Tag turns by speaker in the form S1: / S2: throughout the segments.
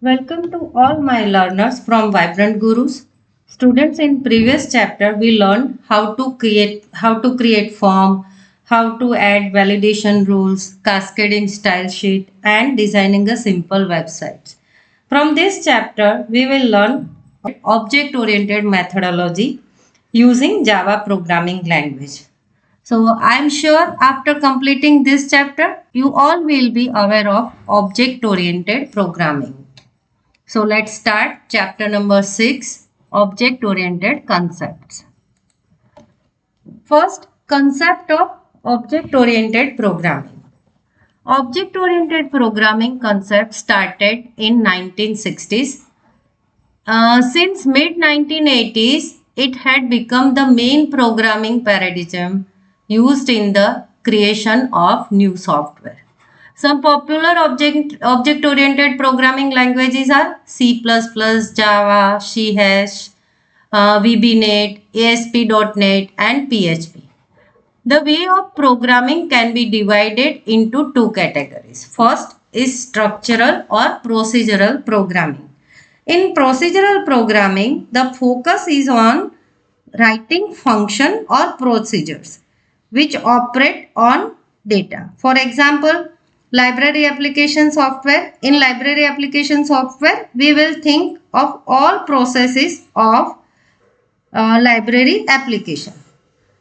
S1: Welcome to all my learners from Vibrant Gurus. Students, in previous chapter we learned how to create form, how to add validation rules, cascading style sheet and designing a simple website. From this chapter we will learn object oriented methodology using Java programming language. So I am sure after completing this chapter you all will be aware of object oriented programming. So let's start chapter number 6, object oriented concepts. First, concept of object oriented programming. Object oriented programming concept started in 1960s. Since mid 1980s, it had become the main programming paradigm used in the creation of new software. Some popular object-oriented programming languages are C++, Java, C#, VBNet, ASP.NET and PHP. The way of programming can be divided into two categories. First is structural or procedural programming. In procedural programming, the focus is on writing function or procedures which operate on data. For example, library application software. In library application software, we will think of all processes of library application.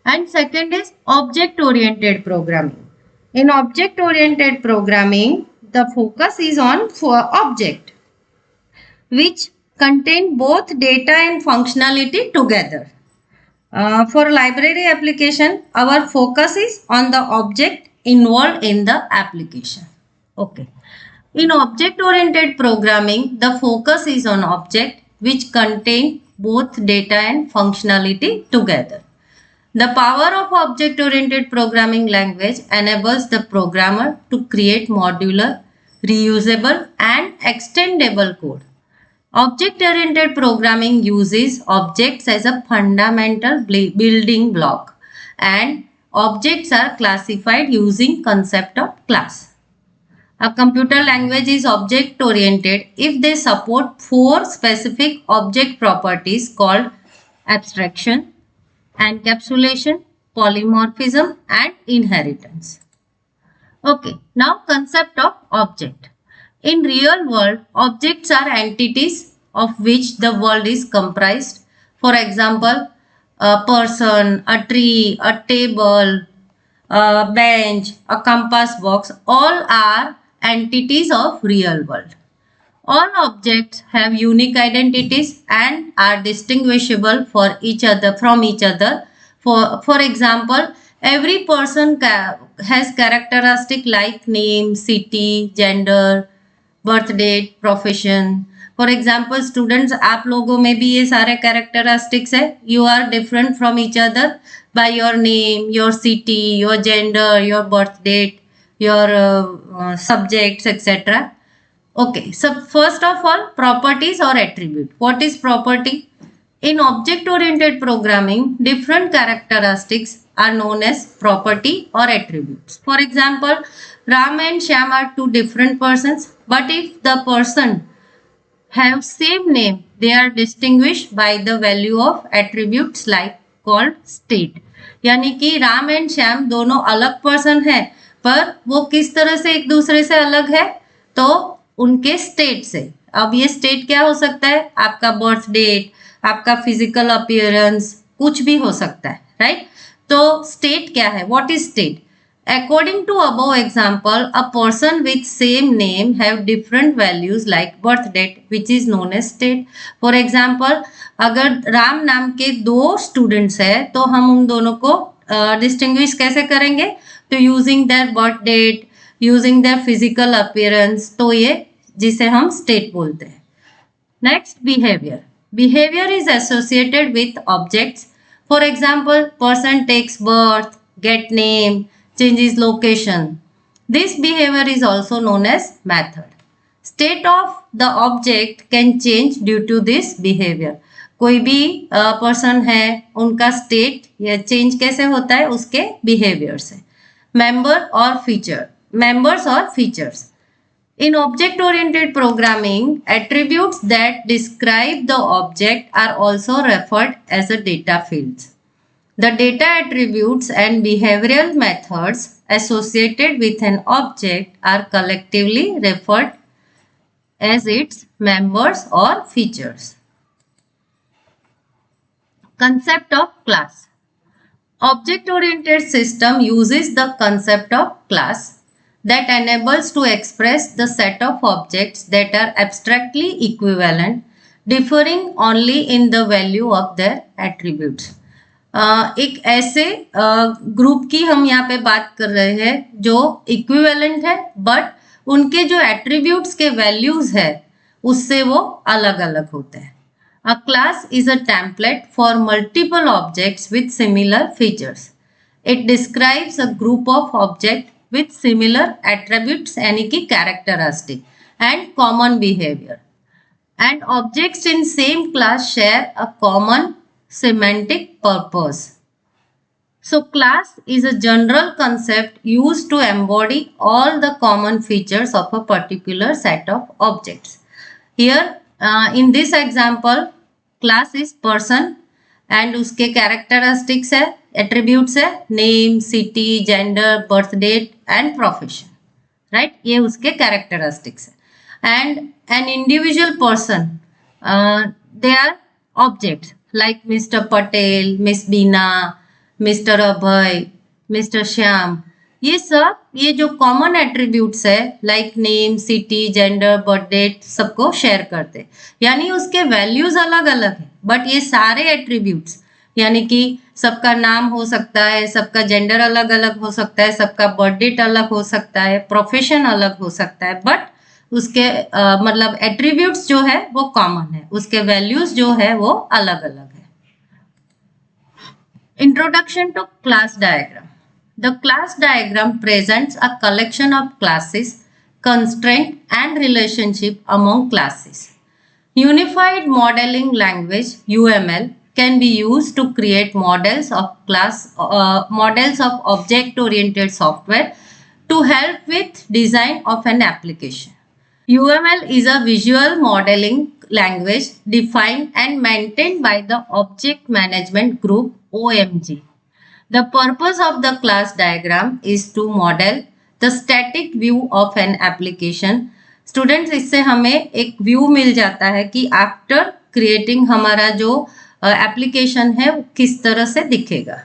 S1: And second is object oriented programming. In object oriented programming, the focus is on object which contain both data and functionality together. For library application, our focus is on the object involved in the application. Okay. In object-oriented programming, the focus is on object which contain both data and functionality together. The power of object-oriented programming language enables the programmer to create modular, reusable and extendable code. Object-oriented programming uses objects as a fundamental building block and objects are classified using concept of class. A computer language is object-oriented if they support four specific object properties called abstraction, encapsulation, polymorphism and inheritance. Okay, now concept of object. In real world, objects are entities of which the world is comprised. For example, a person, a tree, a table, a bench, a compass box, all are entities of real world. All objects have unique identities and are distinguishable for each other from each other. For example, every person has characteristic like name, city, gender, birth date profession for example students आप लोगों में भी ये सारे characteristics है you are different from each other by your name your city your gender your birth date your subjects etc. Okay, so first of all, properties or attribute. What is property? In object oriented programming, different characteristics are known as property or attributes. For example, Ram and Shyam are two different persons, but if the person have same name, they are distinguished by the value of attributes like called state. यानी कि Ram and Shyam दोनों अलग person है, पर वो किस तरह से एक दूसरे से अलग है, तो उनके स्टेट से. अब ये स्टेट क्या हो सकता है? आपका बर्थ डेट, आपका फिजिकल अपीयरेंस, कुछ भी हो सकता है, राइट? तो स्टेट क्या है? What is state? According to above example, a person with same name have different values like birth date, which is known as state. For example, अगर राम नाम के दो स्टूडेंट्स है तो हम उन दोनों को डिस्टिंग्विश कैसे करेंगे? तो using their birth date, using their physical appearance, तो ये जिसे हम स्टेट बोलते हैं. Next, behaviour. Behaviour is associated with objects. For example, person takes birth, get name, changes location. This behavior is also known as method. State of the object can change due to this behavior. कोई भी person है, उनका state या change कैसे होता है? उसके behaviour से. मेंबर और फीचर. मेंबर्स और features. In object-oriented programming, attributes that describe the object are also referred as a data fields. The data attributes and behavioral methods associated with an object are collectively referred as its members or features. Concept of class. Object-oriented system uses the concept of class that enables to express the set of objects that are abstractly equivalent, differing only in the value of their attributes. एक ऐसे group की हम यहाँ पे बात कर रहे हैं जो इक्विवेलेंट है बट उनके जो एट्रीब्यूट्स के वैल्यूज है उससे वो अलग अलग होते हैं. A class is a template for multiple objects with similar features. It describes a group of objects with similar attributes यानी कि characteristic and common behavior. And objects in same class share a common semantic purpose. So class is a general concept used to embody all the common features of a particular set of objects. Here in this example, class is person and उसके characteristics है, attributes है, name, city, gender, birth date and profession, right? ये उसके characteristics है. And an individual person, they are objects like Mr. Patel, Miss Beena, Mr. Abhay, Mr. Shyam. ये सब ये जो कॉमन एट्रीब्यूट्स है like name, city, gender, birth date सबको share करते, यानी उसके वैल्यूज अलग अलग है बट ये सारे एट्रीब्यूट्स यानी कि सबका नाम हो सकता है, सबका जेंडर अलग अलग हो सकता है, सबका बर्थ डेट अलग हो सकता है, प्रोफेशन अलग हो सकता है बट उसके मतलब एट्रीब्यूट्स जो है वो कॉमन है, उसके वैल्यूज जो है वो अलग अलग है. Introduction to class diagram. The class diagram presents a collection of classes, constraint and relationship among classes. Unified Modeling Language (UML) can be used to create models of object-oriented software to help with design of an application. UML is a visual modeling language defined and maintained by the Object Management Group (OMG). The purpose of the class diagram is to model the static view of an application. Students, इससे हमें एक view मिल जाता है कि after creating हमारा जो application है वो किस तरह से दिखेगा.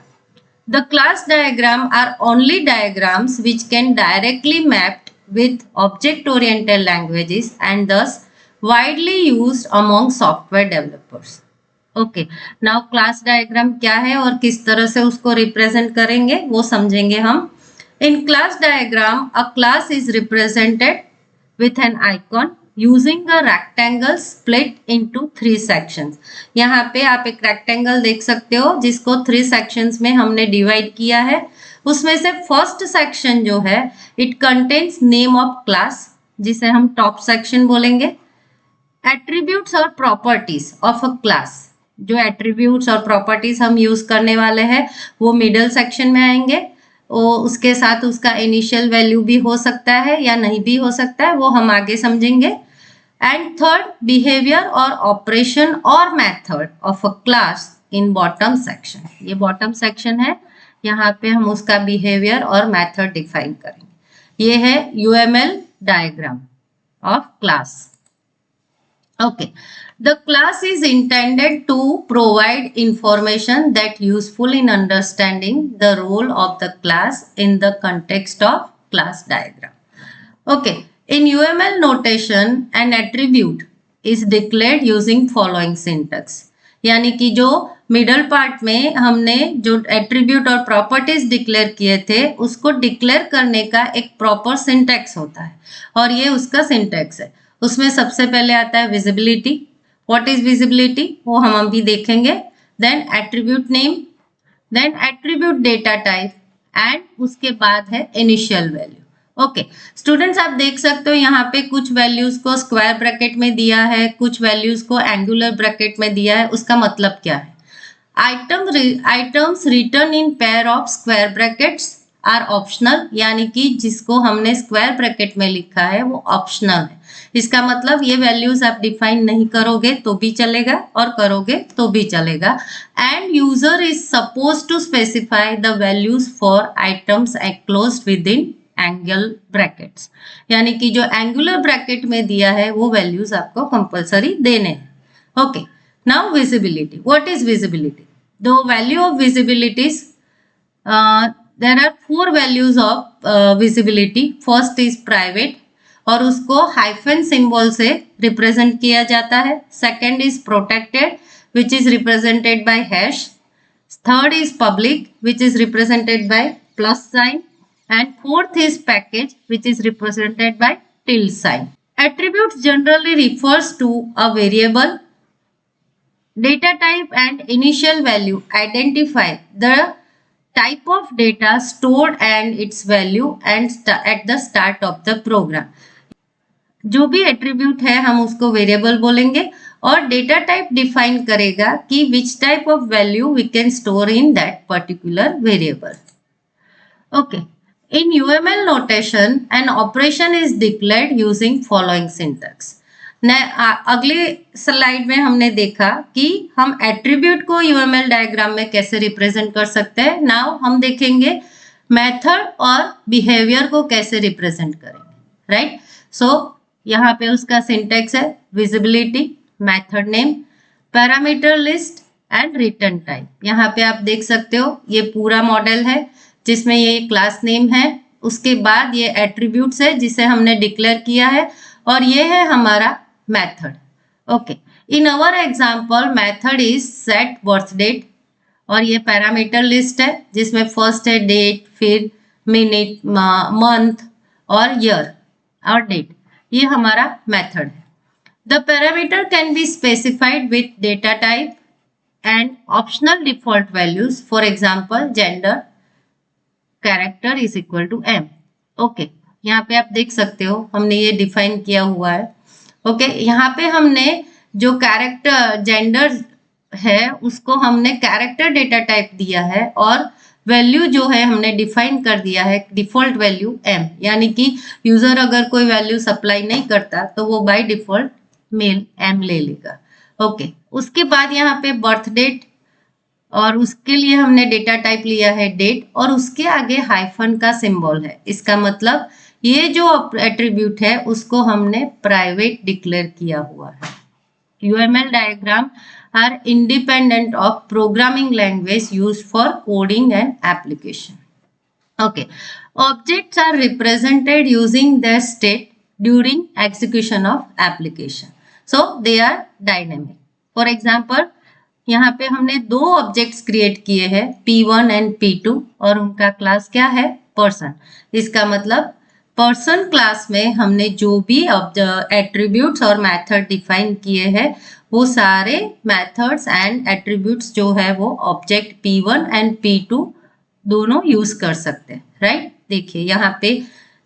S1: The class diagram are only diagrams which can directly map with object-oriented languages and thus widely used among software developers. Okay, now class diagram क्या है और किस तरह से उसको रिप्रेजेंट करेंगे वो समझेंगे हम. In class diagram a class is represented with an icon using a rectangle split into 3 sections. यहाँ पे आप एक रेक्टेंगल देख सकते हो जिसको 3 सेक्शंस में हमने डिवाइड किया है. उसमें से फर्स्ट सेक्शन जो है it contains name of class जिसे हम टॉप सेक्शन बोलेंगे. एट्रीब्यूट्स और प्रॉपर्टीज ऑफ अ क्लास, जो एट्रीब्यूट्स और प्रॉपर्टीज हम यूज करने वाले हैं वो मिडल सेक्शन में आएंगे. उसके साथ उसका इनिशियल वैल्यू भी हो सकता है या नहीं भी हो सकता है, वो हम आगे समझेंगे. एंड थर्ड, बिहेवियर और ऑपरेशन और method of a class in bottom section. ये बॉटम सेक्शन है, यहाँ पे हम उसका बिहेवियर और मेथड डिफाइन करेंगे. ये है UML diagram of class. Okay, the class is intended to provide information that useful in understanding the role of the class in the context of class diagram. Okay, in UML notation, an attribute is declared using following syntax. यानी कि जो middle part में हमने जो attribute और properties declare किए थे उसको डिक्लेयर करने का एक प्रॉपर सिंटैक्स होता है और ये उसका सिंटैक्स है. उसमें सबसे पहले आता है विजिबिलिटी. व्हाट इज विजिबिलिटी वो हम अभी देखेंगे. Then attribute name, then attribute data type and उसके बाद है इनिशियल वैल्यू. ओके स्टूडेंट्स, आप देख सकते हो यहाँ पे कुछ वैल्यूज को स्क्वायर ब्रैकेट में दिया है, कुछ वैल्यूज को एंगुलर ब्रैकेट में दिया है. उसका मतलब क्या है? Items return in pair of square brackets are optional, यानी कि जिसको हमने स्क्वायर ब्रैकेट में लिखा है वो ऑप्शनल है। इसका मतलब ये वैल्यूज आप डिफाइन नहीं करोगे तो भी चलेगा और करोगे तो भी चलेगा। End user is suppose to specify the values for items enclosed within angle brackets, यानी कि जो एंगुलर ब्रैकेट में दिया है वो वैल्यूज आपको कंपलसरी देने हैं। Okay, now visibility. What is visibility? The value of visibility, there are 4 values of visibility. First is private और उसको हाइफन सिंबल से रिप्रेजेंट किया जाता है। Second is protected which is represented by hash. Third is public which is represented by plus sign, and fourth is package which is represented by tilde sign. Attributes generally refers to a variable, data type and initial value identify the type of data stored and its value and at the start of the program. जो भी attribute है हम उसको variable बोलेंगे और data type define करेगा कि which type of value we can store in that particular variable. Okay, in UML notation, an operation is declared using following syntax. अगले स्लाइड में हमने देखा कि हम एट्रीब्यूट को UML डायग्राम में कैसे रिप्रेजेंट कर सकते हैं। नाउ हम देखेंगे मेथड और बिहेवियर को कैसे रिप्रेजेंट करेंगे, राइट। सो यहाँ पे उसका सिंटेक्स है visibility, method name, parameter list and return type. यहाँ पे आप देख सकते हो ये पूरा मॉडल है जिसमें ये क्लास नेम है, उसके बाद ये एट्रीब्यूट्स है जिसे हमने डिक्लेयर किया है और ये है हमारा method. Okay, in our example method is set birth date और ये पैरामीटर लिस्ट है जिसमें फर्स्ट है डेट, फिर मिनट, मंथ और ईयर और डेट। ये हमारा मेथड है। The parameter can be specified with data type and optional default values, for example gender, character is equal to m। Okay, यहाँ पे आप देख सकते हो हमने ये डिफाइन किया हुआ है। ओके, यहाँ पे हमने जो कैरेक्टर जेंडर है उसको हमने कैरेक्टर डेटा टाइप दिया है और वैल्यू जो है हमने डिफाइन कर दिया है डिफॉल्ट वैल्यू m, यानी कि यूजर अगर कोई वैल्यू सप्लाई नहीं करता तो वो बाय डिफॉल्ट मेल m ले लेगा। ओके, उसके बाद यहाँ पे बर्थ डेट और उसके लिए हमने डेटा टाइप लिया है डेट और उसके आगे हाइफन का सिंबल है। इसका मतलब ये जो एट्रीब्यूट है उसको हमने प्राइवेट डिक्लेयर किया हुआ है। UML diagram are independent of programming language used for coding and application. Okay, objects are represented using their state during execution of application, so they are dynamic. For example, यहाँ पे हमने 2 objects create किए हैं P1 and P2 और उनका class क्या है? Person. इसका मतलब पर्सन क्लास में हमने जो भी एट्रीब्यूट्स और मेथड डिफाइन किए हैं वो सारे मेथड्स एंड एट्रीब्यूट्स जो है वो ऑब्जेक्ट P1 एंड P2 दोनों यूज कर सकते हैं, राइट। देखिए यहाँ पे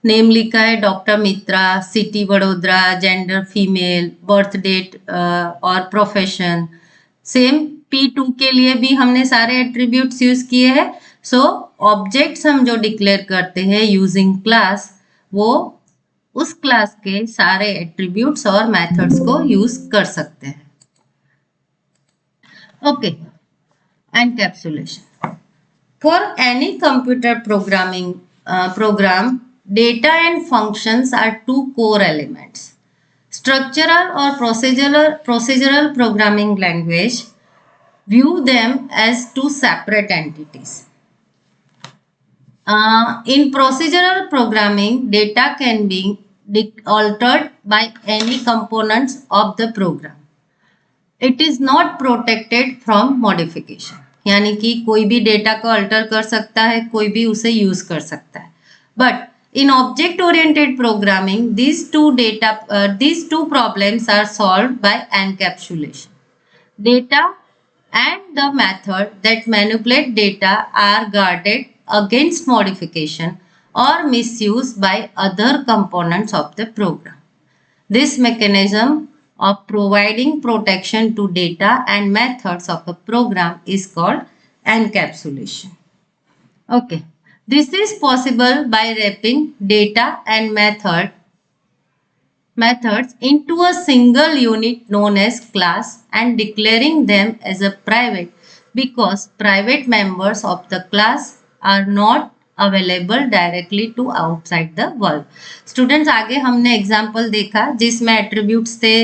S1: नेम लिखा है doctor Mitra, city Vadodara, gender female, birth date और प्रोफेशन। सेम P2 के लिए भी हमने सारे एट्रीब्यूट्स यूज किए हैं। सो ऑब्जेक्ट्स हम जो डिक्लेयर करते हैं यूजिंग क्लास वो उस क्लास के सारे एट्रीब्यूट्स और मेथड्स को यूज कर सकते हैं। Okay, encapsulation. For any computer programming program, data and functions are 2 core elements. Structural or procedural programming language view them as 2 separate entities. In procedural programming, data can be altered by any components of the program. It is not protected from modification. यानी कि कोई भी data को alter कर सकता है, कोई भी उसे यूज कर सकता है. But in object oriented programming, these two problems are solved by encapsulation. Data and the method that manipulate data are guarded against modification or misuse by other components of the program. This mechanism of providing protection to data and methods of a program is called encapsulation. Okay. This is possible by wrapping data and methods into a single unit known as class and declaring them as a private because private members of the class are not available directly to outside the world. Students, आगे हमने example देखा जिसमें attributes थे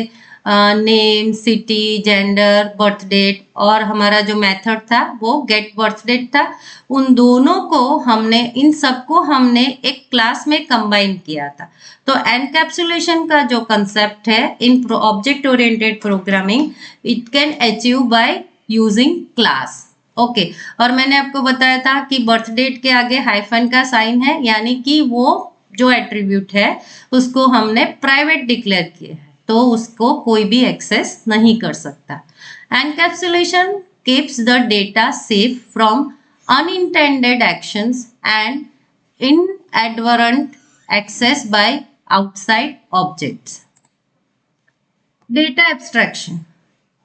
S1: name, city, gender, birth date और हमारा जो method था वो गेट बर्थ डेट था. उन दोनों को हमने इन सबको हमने एक क्लास में कंबाइन किया था. तो एनकैप्सुलेशन का जो कंसेप्ट है in object oriented programming it can achieve by using class. Okay और मैंने आपको बताया था कि बर्थ डेट के आगे हाइफन का साइन है यानी कि वो जो एट्रीब्यूट है उसको हमने प्राइवेट डिक्लेयर किया है तो उसको कोई भी एक्सेस नहीं कर सकता. Encapsulation keeps the data safe from unintended actions and inadvertent access by outside objects. Data abstraction.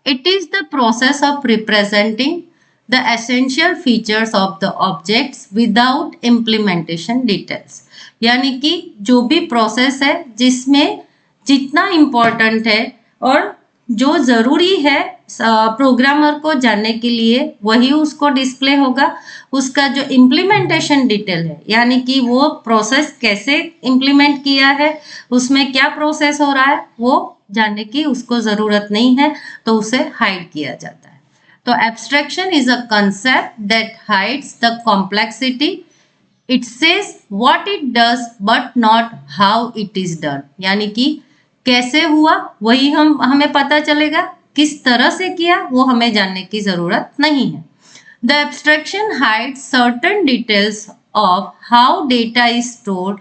S1: It is the process of representing the essential features of the objects without implementation details. यानी कि जो भी process है जिसमें जितना important है और जो ज़रूरी है प्रोग्रामर को जानने के लिए वही उसको डिस्प्ले होगा. उसका जो इम्प्लीमेंटेशन डिटेल है यानी कि वो प्रोसेस कैसे इम्प्लीमेंट किया है उसमें क्या प्रोसेस हो रहा है वो जानने की उसको ज़रूरत नहीं है तो उसे हाइड किया जाता है. तो abstraction is a concept that hides the complexity. It says what it does but not how it is done. यानी कि कैसे हुआ वही हमें पता चलेगा, किस तरह से किया वो हमें जानने की जरूरत नहीं है. The abstraction hides certain details of how data is stored,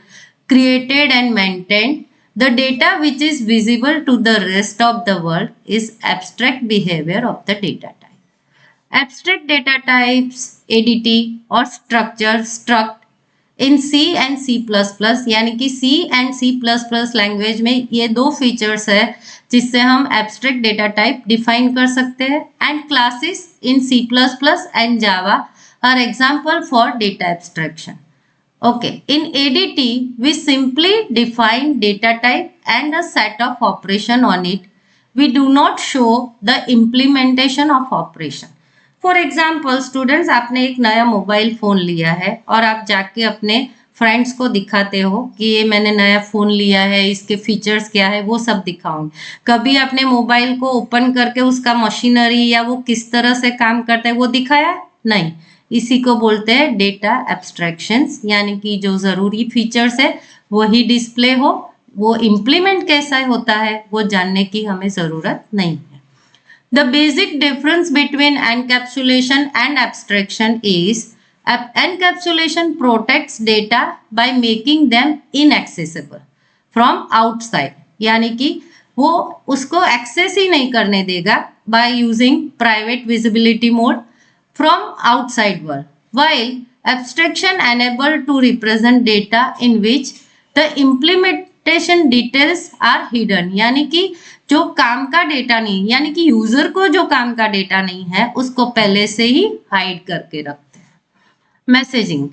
S1: created and maintained. The data which is visible to the rest of the world is abstract behaviour of the data type. Abstract data types ADT और structure struct in C and C++. यानी कि C and C++ language में ये दो features है जिससे हम abstract data type define कर सकते हैं. And classes in C++ and Java are example for data abstraction. Okay in ADT we simply define data type and a set of operation on it. We do not show the implementation of operation. For example students, आपने एक नया mobile phone लिया है और आप जाके अपने friends को दिखाते हो कि ये मैंने नया फ़ोन लिया है, इसके फीचर्स क्या है वो सब दिखाऊंगी. कभी आपने मोबाइल को ओपन करके उसका मशीनरी या वो किस तरह से काम करता है वो दिखाया? नहीं. इसी को बोलते हैं डेटा एब्स्ट्रैक्शंस. यानी कि जो ज़रूरी फीचर्स है वही डिस्प्ले हो, वो इम्प्लीमेंट कैसा होता है वो जानने की हमें ज़रूरत नहीं है. The basic difference between encapsulation and abstraction is encapsulation protects data by making them inaccessible from outside. यानी कि वो उसको एक्सेस ही नहीं करने देगा by using private visibility mode from outside world, while abstraction enable to represent data in which the implementation details are hidden. यानी कि जो काम का डेटा नहीं यानी कि यूजर को जो काम का डेटा नहीं है उसको पहले से ही हाइड करके रखते हैं. Messaging.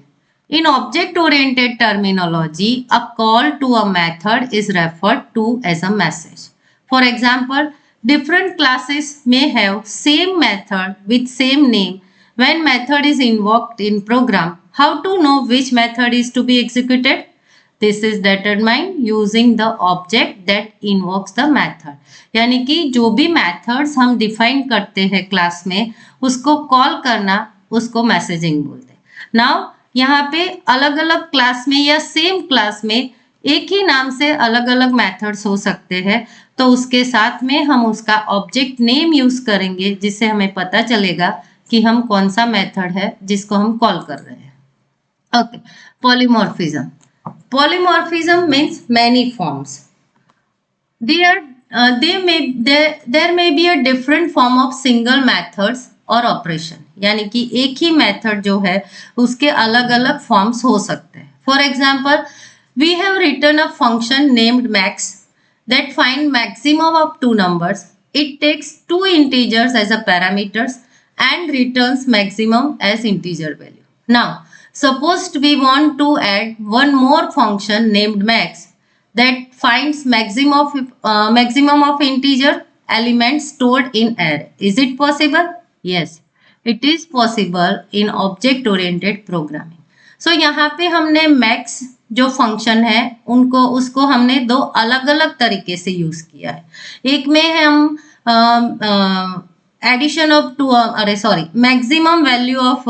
S1: In object oriented terminology a call to a method is referred to as a message. For example different classes may have same method with same name. When method is invoked in program, how to know which method is to be executed? This is determined using the object that invokes the method. यानी कि जो भी methods हम define करते हैं class में उसको call करना उसको मैसेजिंग बोलते हैं. नाउ यहाँ पे अलग अलग क्लास में या सेम क्लास में एक ही नाम से अलग अलग मेथड्स हो सकते हैं तो उसके साथ में हम उसका ऑब्जेक्ट नेम यूज करेंगे जिससे हमें पता चलेगा कि हम कौन सा मेथड है जिसको हम कॉल कर रहे हैं. Okay. Polymorphism. Polymorphism means many forms. There may be a different form of single methods or operation. यानी कि एक ही मेथड जो है उसके अलग अलग फॉर्म्स हो सकते हैं. For example, we have written a function named max that find maximum of two numbers. It takes two integers as a parameters and returns maximum as integer value. Now Suppose we want to add one more function named max that finds maximum of integer elements stored in array. Is it possible? Yes, it is possible in object oriented programming. So यहाँ पे हमने max जो function है उसको हमने दो अलग अलग तरीके से यूज किया है. एक में हम addition of two maximum value of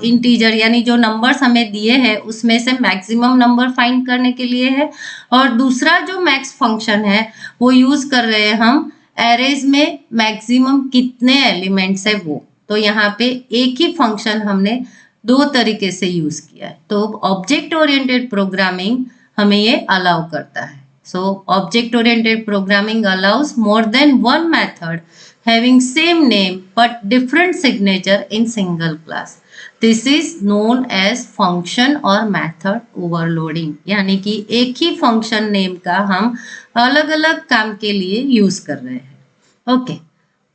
S1: integer यानी जो नंबर्स हमें दिए हैं उसमें से मैक्सिमम नंबर फाइंड करने के लिए है. और दूसरा जो मैक्स फंक्शन है वो यूज कर रहे हैं हम एरेज में मैक्सिमम कितने एलिमेंट्स है वो. तो यहाँ पे एक ही फंक्शन हमने दो तरीके से यूज किया है. तो ऑब्जेक्ट ओरिएंटेड प्रोग्रामिंग हमें ये अलाउ करता है. So object oriented programming allows more than one method having same name but different signature in single class. This is known as function or method overloading. यानी कि एक ही फंक्शन नेम का हम अलग अलग काम के लिए यूज कर रहे हैं. ओके,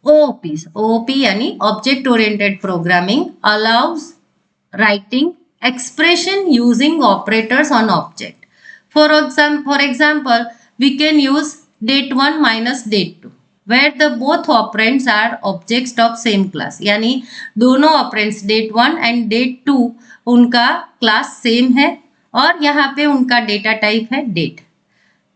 S1: OOP यानी object oriented programming allows writing expression using operators on object. For example, we can use date1 minus date2 where the both operands are objects of same class. यानी दोनों operands date1 and date2 उनका class same है और यहाँ पे उनका data type है date.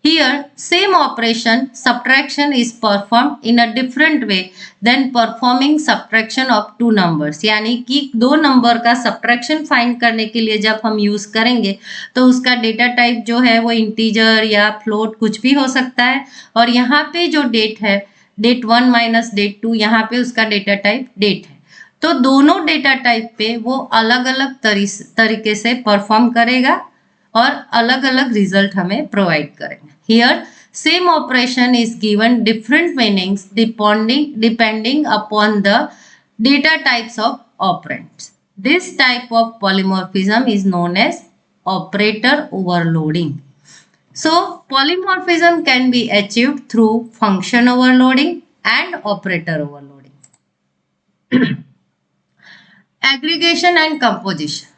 S1: Here, same operation subtraction is performed in a different way than performing subtraction of two numbers. यानी कि दो नंबर का subtraction find करने के लिए जब हम यूज करेंगे तो उसका डेटा टाइप जो है वो इंटीजर या फ्लोट कुछ भी हो सकता है. और यहाँ पे जो डेट है date1 माइनस date2 यहाँ पे उसका डेटा टाइप डेट है. तो दोनों डेटा टाइप पे वो अलग अलग तरीके से परफॉर्म करेगा और अलग अलग रिजल्ट हमें प्रोवाइड करेंगे. Here same operation is given different meanings depending upon the data types of operands. This type of polymorphism is known as operator overloading. So polymorphism can be achieved through function overloading and operator overloading. Aggregation and composition.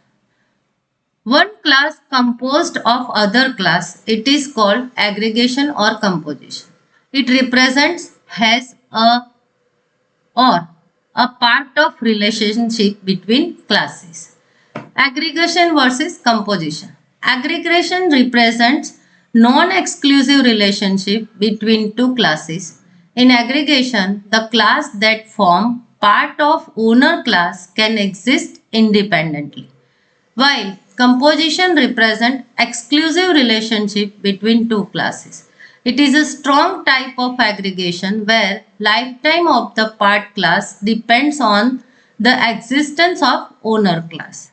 S1: One class composed of other class, it is called aggregation or composition. It represents as a part of relationship between classes. Aggregation versus composition. Aggregation represents non-exclusive relationship between two classes. In aggregation, the class that form part of owner class can exist independently, while composition represent exclusive relationship between two classes. It is a strong type of aggregation where lifetime of the part class depends on the existence of owner class.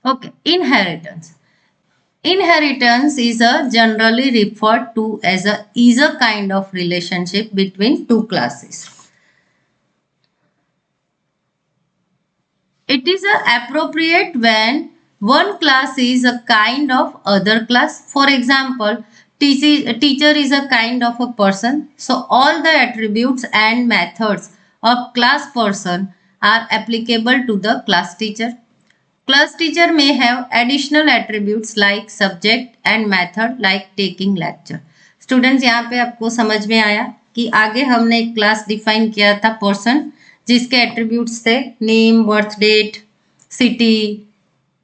S1: Okay, inheritance. Inheritance is generally referred to as a kind of relationship between two classes. It is appropriate when one class is a kind of other class. For example, teacher is a kind of a person. So all the attributes and methods of class person are applicable to the class teacher. Class teacher may have additional attributes like subject and method like taking lecture. Students, यहाँ पे आपको समझ में आया कि आगे हमने एक क्लास डिफाइन किया था पर्सन जिसके एट्रीब्यूट्स थे name, birth date, city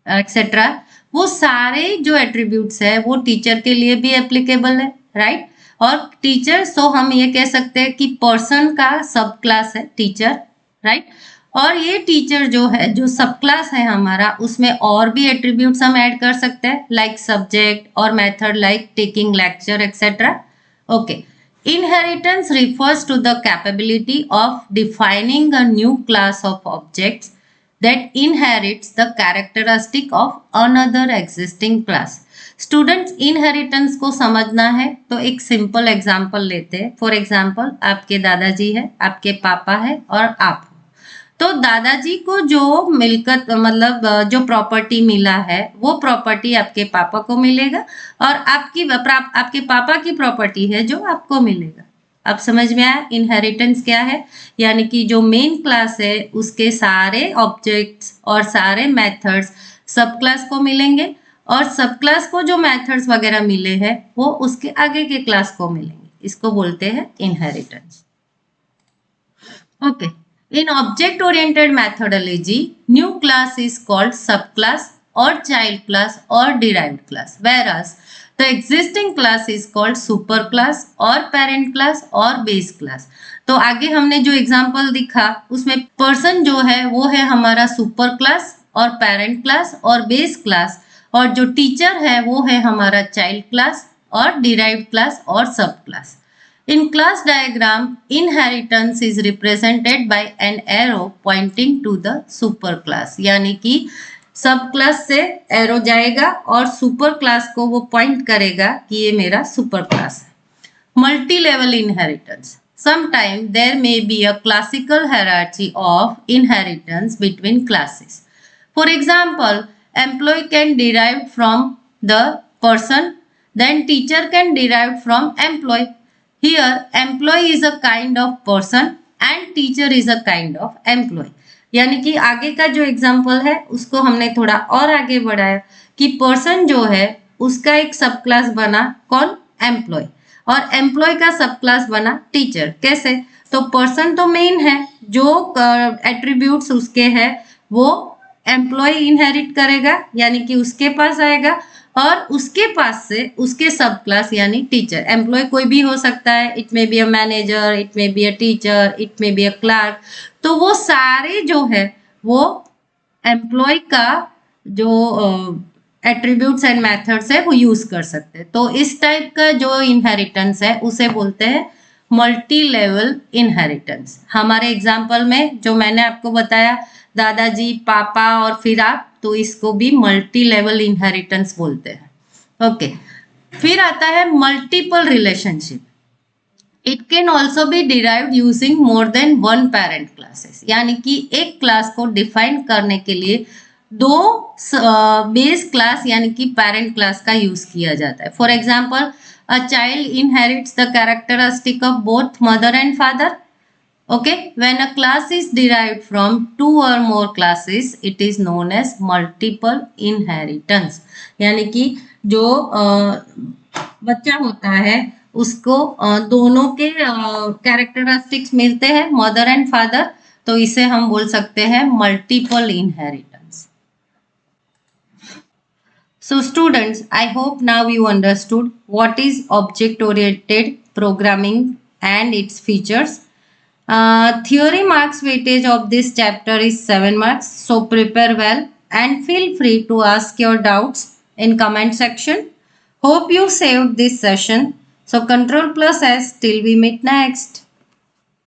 S1: etcetera. वो सारे जो एट्रीब्यूट्स है वो टीचर के लिए भी एप्लीकेबल है, राइट. और टीचर सो हम ये कह सकते हैं कि पर्सन का सब क्लास है टीचर, राइट. और ये टीचर जो है जो सब क्लास है हमारा उसमें और भी एट्रीब्यूट्स हम ऐड कर सकते हैं लाइक सब्जेक्ट और method like taking lecture etcetera. Okay, inheritance refers to the capability of defining a new class of objects that inherits the characteristic of another existing class. Students, inheritance को समझना है तो एक simple example लेते हैं. For example, आपके दादाजी है, आपके पापा है और आप. तो दादाजी को जो मिलकत मतलब जो प्रॉपर्टी मिला है वो प्रॉपर्टी आपके पापा को मिलेगा और आपके पापा की प्रॉपर्टी है जो आपको मिलेगा. अब समझ में आया इनहेरिटेंस क्या है. यानी कि जो मेन क्लास है उसके सारे ऑब्जेक्ट्स और सारे मेथड्स सब क्लास को मिलेंगे और सब क्लास को जो मेथड्स वगैरह मिले हैं वो उसके आगे के क्लास को मिलेंगे। इसको बोलते हैं inheritance. Okay, in object oriented methodology, new class is called subclass or child class or derived class, whereas the existing class is called superclass or parent class or base class. तो आगे हमने जो example दिखा उसमें person जो है वो है हमारा सुपर क्लास और पेरेंट क्लास और बेस क्लास, और जो टीचर है वो है हमारा चाइल्ड क्लास और डिराइव्ड क्लास और सब class. In class diagram, inheritance is represented by an arrow pointing to the superclass, यानी कि सब क्लास से एरो जाएगा और सुपर क्लास को वो पॉइंट करेगा कि ये मेरा सुपर क्लास है। Multi level inheritance, sometimes there may be a classical hierarchy of inheritance between classes. For example, employee can derive from the person, then teacher can derive from employee. Here, employee is a kind of person and teacher is a kind of employee. यानी कि आगे का जो example है उसको हमने थोड़ा और आगे बढ़ाया कि पर्सन जो है उसका एक सब क्लास बना कौन, एम्प्लॉय, और एम्प्लॉय का सब क्लास बना टीचर। कैसे? तो पर्सन तो मेन है, जो एट्रीब्यूट्स उसके हैं वो एम्प्लॉय इनहेरिट करेगा यानी कि उसके पास आएगा, और उसके पास से उसके सब क्लास यानी टीचर। एम्प्लॉय कोई भी हो सकता है, it may be a manager, it may be a teacher, it may be a clerk, तो वो सारे जो है वो एम्प्लॉय का जो एट्रीब्यूट्स एंड मेथड्स है वो यूज कर सकते हैं। तो इस टाइप का जो इनहेरिटेंस है उसे बोलते हैं मल्टी लेवल इनहेरिटेंस। हमारे एग्जाम्पल में जो मैंने आपको बताया दादाजी, पापा और फिर आप, तो इसको भी मल्टी लेवल इनहेरिटेंस बोलते हैं। ओके, फिर आता है multiple relationship. It can also be derived using more than one parent classes, यानी कि एक क्लास को डिफाइन करने के लिए दो बेस क्लास यानी कि पेरेंट क्लास का यूज किया जाता है। For example, a child inherits the characteristic of both mother and father. Okay, when a class is derived from two or more classes, it is known as multiple inheritance. यानी कि जो बच्चा होता है उसको दोनों के कैरेक्टरिस्टिक्स मिलते हैं, मदर एंड फादर, तो इसे हम बोल सकते हैं multiple inheritance. So students, I hope now you understood what is object oriented programming and its features. Theory marks weightage of this chapter is 7 marks, so prepare well and feel free to ask your doubts in comment section. Hope you saved this session. So Ctrl+S till we meet next.